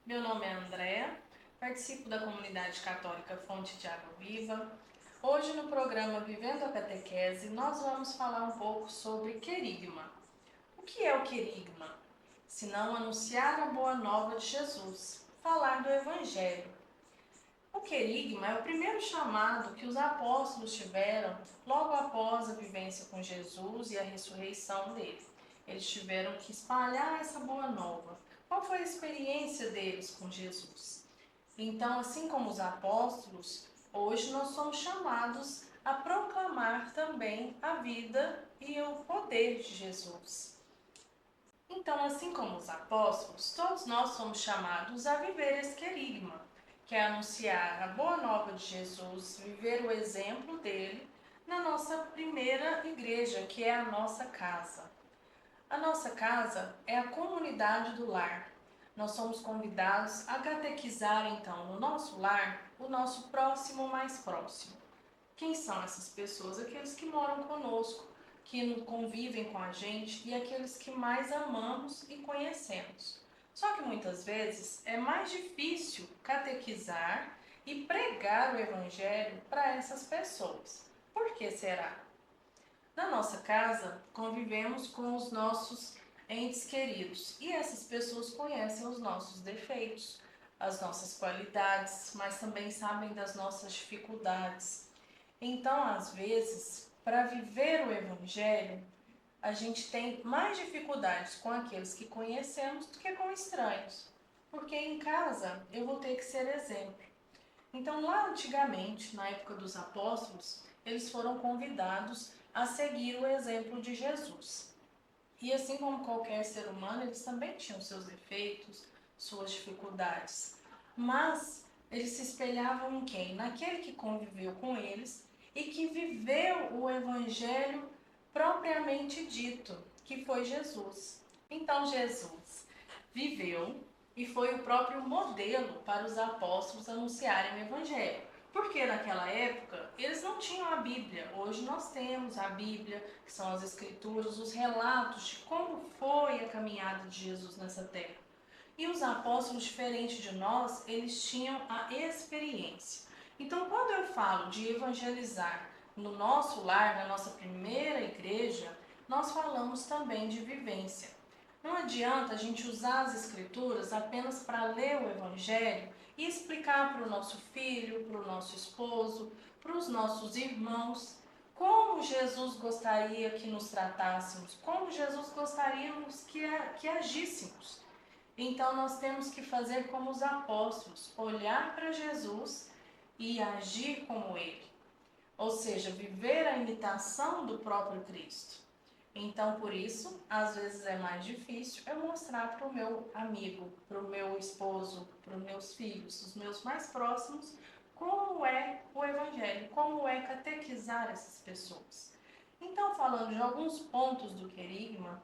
Meu nome é Andréa, participo da comunidade católica Fonte de Água Viva. Hoje no programa Vivendo a Catequese nós vamos falar um pouco sobre querigma. O que é o querigma? Se não anunciar a boa nova de Jesus, falar do Evangelho. O querigma é o primeiro chamado que os apóstolos tiveram logo após a vivência com Jesus e a ressurreição dele. Eles tiveram que espalhar essa boa nova. Qual foi a experiência deles com Jesus? Então, assim como os apóstolos, hoje nós somos chamados a proclamar também a vida e o poder de Jesus. Então, assim como os apóstolos, todos nós somos chamados a viver esse querigma, que é anunciar a boa nova de Jesus, viver o exemplo dele na nossa primeira igreja, que é a nossa casa. A nossa casa é a comunidade do lar. Nós somos convidados a catequizar, então, no nosso lar, o nosso próximo mais próximo. Quem são essas pessoas? Aqueles que moram conosco, que convivem com a gente e aqueles que mais amamos e conhecemos. Só que muitas vezes é mais difícil catequizar e pregar o Evangelho para essas pessoas. Por que será? Na nossa casa, convivemos com os nossos entes queridos e essas pessoas conhecem os nossos defeitos, as nossas qualidades, mas também sabem das nossas dificuldades. Então, às vezes, para viver o Evangelho, a gente tem mais dificuldades com aqueles que conhecemos do que com estranhos, porque em casa eu vou ter que ser exemplo. Então, lá antigamente, na época dos apóstolos, eles foram convidados a seguir o exemplo de Jesus. E assim como qualquer ser humano, eles também tinham seus defeitos, suas dificuldades. Mas eles se espelhavam em quem? Naquele que conviveu com eles e que viveu o evangelho propriamente dito, que foi Jesus. Então Jesus viveu e foi o próprio modelo para os apóstolos anunciarem o evangelho. Porque naquela época eles não tinham a Bíblia. Hoje nós temos a Bíblia, que são as escrituras, os relatos de como foi a caminhada de Jesus nessa terra. E os apóstolos, diferente de nós, eles tinham a experiência. Então, quando eu falo de evangelizar no nosso lar, na nossa primeira igreja, nós falamos também de vivência. Não adianta a gente usar as escrituras apenas para ler o evangelho e explicar para o nosso filho, para o nosso esposo, para os nossos irmãos, como Jesus gostaria que nos tratássemos, como Jesus gostaria que agíssemos. Então nós temos que fazer como os apóstolos, olhar para Jesus e agir como ele. Ou seja, viver a imitação do próprio Cristo. Então, por isso, às vezes é mais difícil eu mostrar para o meu amigo, para o meu esposo, para os meus filhos, os meus mais próximos, como é o Evangelho, como é catequizar essas pessoas. Então, falando de alguns pontos do querigma,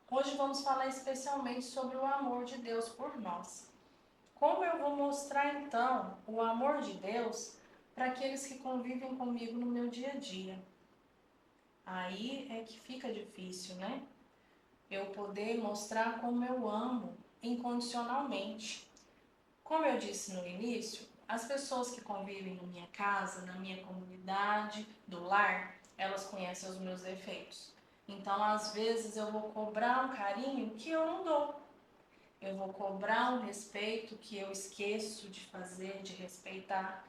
hoje vamos falar especialmente sobre o amor de Deus por nós. Como eu vou mostrar então o amor de Deus para aqueles que convivem comigo no meu dia a dia? Aí é que fica difícil, né? Eu poder mostrar como eu amo incondicionalmente. Como eu disse no início, as pessoas que convivem na minha casa, na minha comunidade, do lar, elas conhecem os meus defeitos. Então, às vezes, eu vou cobrar um carinho que eu não dou. Eu vou cobrar um respeito que eu esqueço de fazer, de respeitar.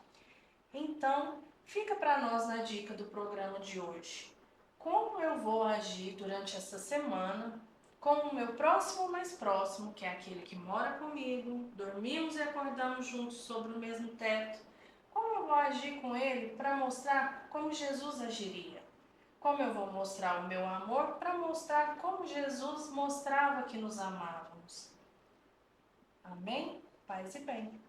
Então, fica para nós na dica do programa de hoje. Como eu vou agir durante essa semana com o meu próximo mais próximo, que é aquele que mora comigo, dormimos e acordamos juntos sobre o mesmo teto. Como eu vou agir com ele para mostrar como Jesus agiria? Como eu vou mostrar o meu amor para mostrar como Jesus mostrava que nos amávamos? Amém? Paz e bem.